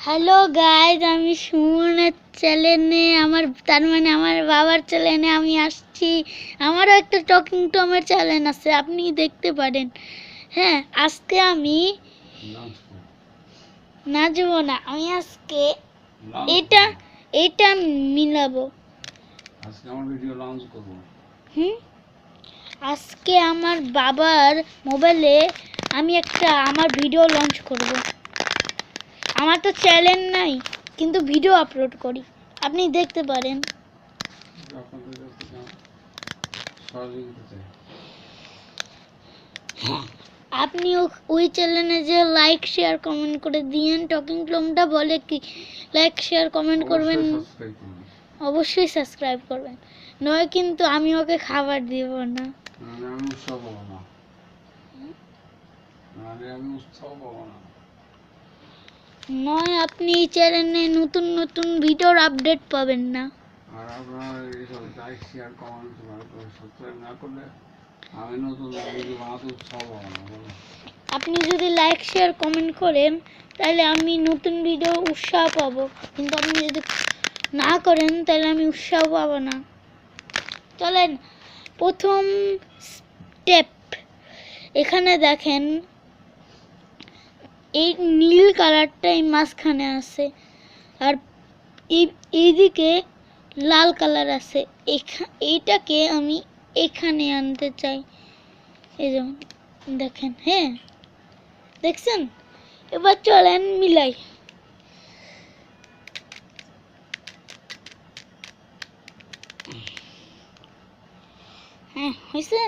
Hello guys, আমি সুমনের চ্যানেলে আমার বাবার চ্যানেলে আমি আসছি। আমারও একটা টকিং টমের চ্যানেল আছে, আপনি দেখতে পারেন। হ্যাঁ, আজকে আমি নাচবো না, আমি আজকে এটা মিলাবো। আজকে আমার ভিডিও লঞ্চ করব। আজকে আমার বাবার মোবাইলে আমি আমার ভিডিও লঞ্চ করব। আমার তো চ্যানেল নাই, কিন্তু ভিডিও আপলোড করি, আপনি দেখতে পারেন। আপনি ওই চ্যানেলে যে লাইক শেয়ার কমেন্ট করে দিয়েন। টকিং টমটা বলে কি লাইক শেয়ার কমেন্ট করবেন, অবশ্যই সাবস্ক্রাইব করবেন, নয় কিন্তু আমি ওকে খাবার দিব না। নয় আপনি এই চ্যানেলে নতুন নতুন ভিডিওর আপডেট পাবেন না। আর আপনারা লাইক শেয়ার কমেন্ট সাবস্ক্রাইব না করলে আমি নতুন ভিডিও বানাতে উৎসাহ পাবো না। আপনি যদি লাইক শেয়ার কমেন্ট করেন তাহলে আমি নতুন ভিডিও উৎসাহ পাবো, কিন্তু আপনি যদি না করেন তাহলে আমি উৎসাহ পাবো না। চলেন, প্রথম স্টেপ এখানে দেখেন, এই নীল কালারটাই মাঝখানে আছে, আর এইদিকে লাল কালার আছে। এইটাকে আমি এখানে আনতে চাই। এই যেমন দেখেন, হ্যাঁ দেখছেন? এবার চলেন মিলাই। হ্যাঁ, হয়েছে।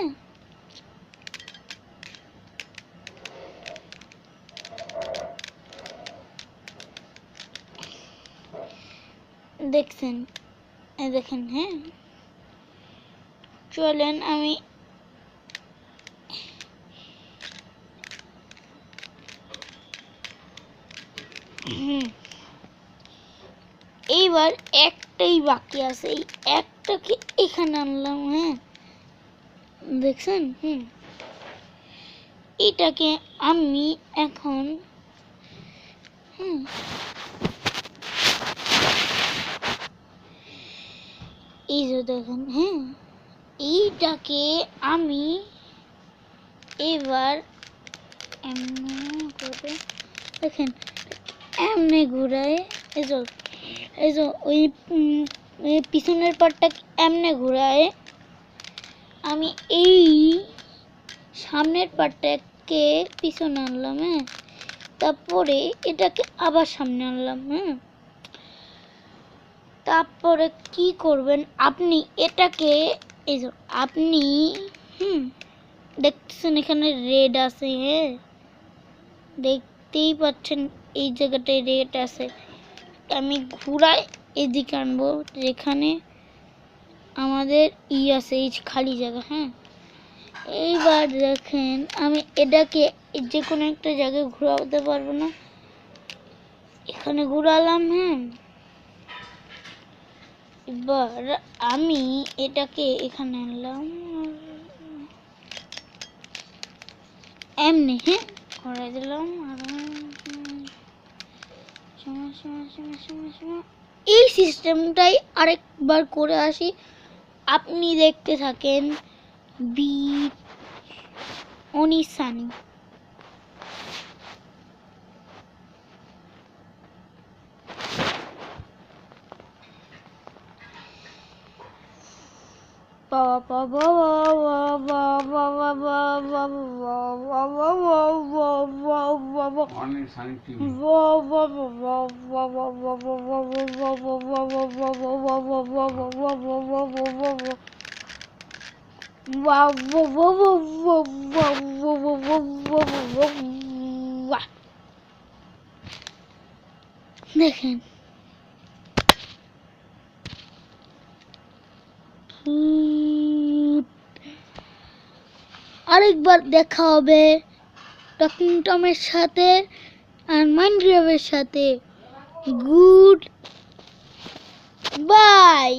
দেখছেন? দেখেন, হ্যাঁ চলেন আমি এইবার একটাই বাকি আছে, এই একটাকে এখানে আনলাম। হ্যাঁ দেখছেন? এটাকে আমি এখন এই যে দেখেন, হ্যাঁ এইটাকে আমি এবার এমনি করে দেখেন, এমনি ঘুরায়। এই যে ওই পিছনের পাটটা এমনি ঘুরায় আমি এই সামনের পাটটাকে পিছনে আনলাম। হ্যাঁ, তারপরে এটাকে আবার সামনে আনলাম। তারপরে কি করবেন আপনি, এটাকে এই যে আপনি দেখতেছেন এখানে রেড আছে। হ্যাঁ, দেখতেই পাচ্ছেন এই জায়গাটায় রেড আছে। আমি ঘুরাই এদিকে আনবো, যেখানে আমাদের আছে, এই খালি জায়গা। হ্যাঁ, এইবার দেখেন আমি এটাকে যে কোনো একটা জায়গায় ঘুরাতে পারবো না, এখানে ঘুরালাম। হ্যাঁ, এবার আমি এটাকে এখানে আনলাম এমনি। হ্যাঁ, ঘুরাই দিলাম। এই সিস্টেমটাই আরেকবার করে আসি, আপনি দেখতে থাকেন। বি অনিসানি দেখেন, আরেকবার দেখা হবে টকিং টমের সাথে আর মাইনক্রাফটের সাথে। Good bye.